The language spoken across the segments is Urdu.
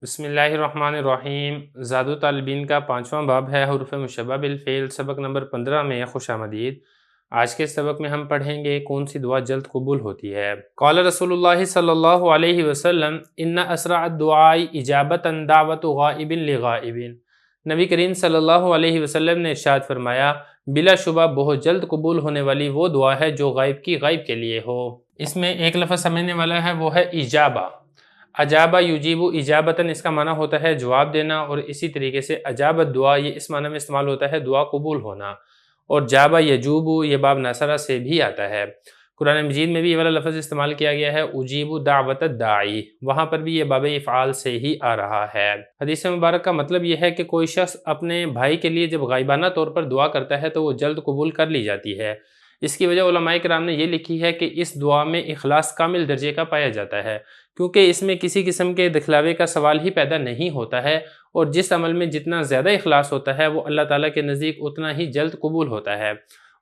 بسم اللہ الرحمن الرحیم۔ زاد طالبین کا 5واں باب ہے حروف مشبہ بالفعل، سبق نمبر 15 میں خوش آمدید۔ آج کے سبق میں ہم پڑھیں گے کون سی دعا جلد قبول ہوتی ہے۔ قال رسول اللہ صلی اللہ علیہ وسلم ان اسرع الدعاء اجابۃ دعوت غائب لغائب۔ نبی کریم صلی اللہ علیہ وسلم نے ارشاد فرمایا بلا شبہ بہت جلد قبول ہونے والی وہ دعا ہے جو غائب کی غائب کے لیے ہو۔ اس میں ایک لفظ سمجھنے والا ہے، وہ ہے اجابہ۔ اجابہ یجیبو اجابتاً، اس کا معنی ہوتا ہے جواب دینا، اور اسی طریقے سے اجابت دعا یہ اس معنی میں استعمال ہوتا ہے دعا قبول ہونا، اور جابہ یجوبو یہ باب ناصرہ سے بھی آتا ہے۔ قرآن مجید میں بھی یہ والا لفظ استعمال کیا گیا ہے اجیبو دعوت الداعی، وہاں پر بھی یہ باب افعال سے ہی آ رہا ہے۔ حدیث مبارک کا مطلب یہ ہے کہ کوئی شخص اپنے بھائی کے لیے جب غائبانہ طور پر دعا کرتا ہے تو وہ جلد قبول کر لی جاتی ہے۔ اس کی وجہ علماء کرام نے یہ لکھی ہے کہ اس دعا میں اخلاص کامل درجے کا پایا جاتا ہے، کیونکہ اس میں کسی قسم کے دکھلاوے کا سوال ہی پیدا نہیں ہوتا ہے، اور جس عمل میں جتنا زیادہ اخلاص ہوتا ہے وہ اللہ تعالیٰ کے نزدیک اتنا ہی جلد قبول ہوتا ہے۔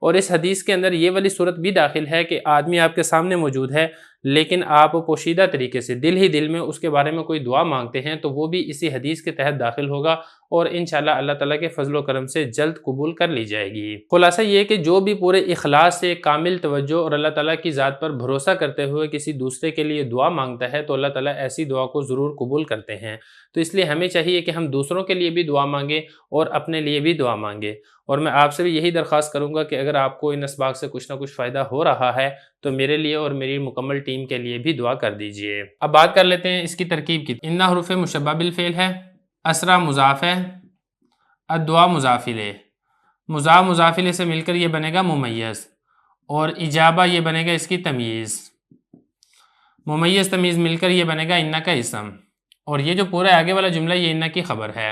اور اس حدیث کے اندر یہ والی صورت بھی داخل ہے کہ آدمی آپ کے سامنے موجود ہے لیکن آپ پوشیدہ طریقے سے دل ہی دل میں اس کے بارے میں کوئی دعا مانگتے ہیں تو وہ بھی اسی حدیث کے تحت داخل ہوگا، اور انشاءاللہ اللہ تعالیٰ کے فضل و کرم سے جلد قبول کر لی جائے گی۔ خلاصہ یہ کہ جو بھی پورے اخلاص سے کامل توجہ اور اللہ تعالیٰ کی ذات پر بھروسہ کرتے ہوئے کسی دوسرے کے لیے دعا مانگتا ہے تو اللہ تعالیٰ ایسی دعا کو ضرور قبول کرتے ہیں۔ تو اس لیے ہمیں چاہیے کہ ہم دوسروں کے لیے بھی دعا مانگیں اور اپنے لیے بھی دعا مانگیں، اور میں آپ سے بھی یہی درخواست کروں گا کہ اگر آپ کو ان اسباق سے کچھ نہ کچھ فائدہ ہو رہا ہے تو میرے لیے اور میری مکمل ٹیم کے لیے بھی دعا کر دیجئے۔ اب بات کر لیتے ہیں اس کی ترکیب کی۔ ان حروف مشبہ بالفعل ہے، اسرع مضاف ہے، الدعا مضاف الیہ، مضاف الیہ سے مل کر یہ بنے گا ممیز، اور اجابہ یہ بنے گا اس کی تمییز، ممیز تمیز مل کر یہ بنے گا انہ کا اسم، اور یہ جو پورا آگے والا جملہ یہ انہ کی خبر ہے۔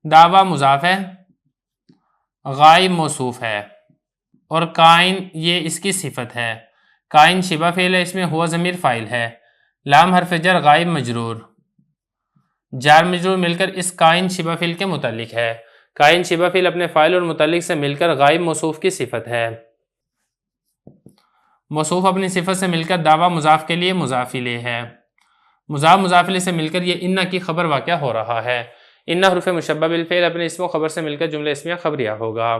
دعویٰ مضاف ہے، غائب موصوف ہے، اور کائن یہ اس کی صفت ہے۔ کائن شبہ فعل ہے، اس میں ہوا ضمیر فاعل ہے، لام حرف جر، غائب مجرور، جار مجرور مل کر اس کائن شبہ فعل کے متعلق ہے۔ کائن شبہ فعل اپنے فاعل اور متعلق سے مل کر غائب موصوف کی صفت ہے۔ موصوف اپنی صفت سے مل کر دعویٰ مضاف کے لیے مضاف الیہ ہے، مضاف الیہ سے مل کر یہ انہ کی خبر واقع ہو رہا ہے۔ انہ حروف مشبہ بالفعل اپنے اسم و خبر سے مل کر جملہ اسمیہ خبریہ ہوگا۔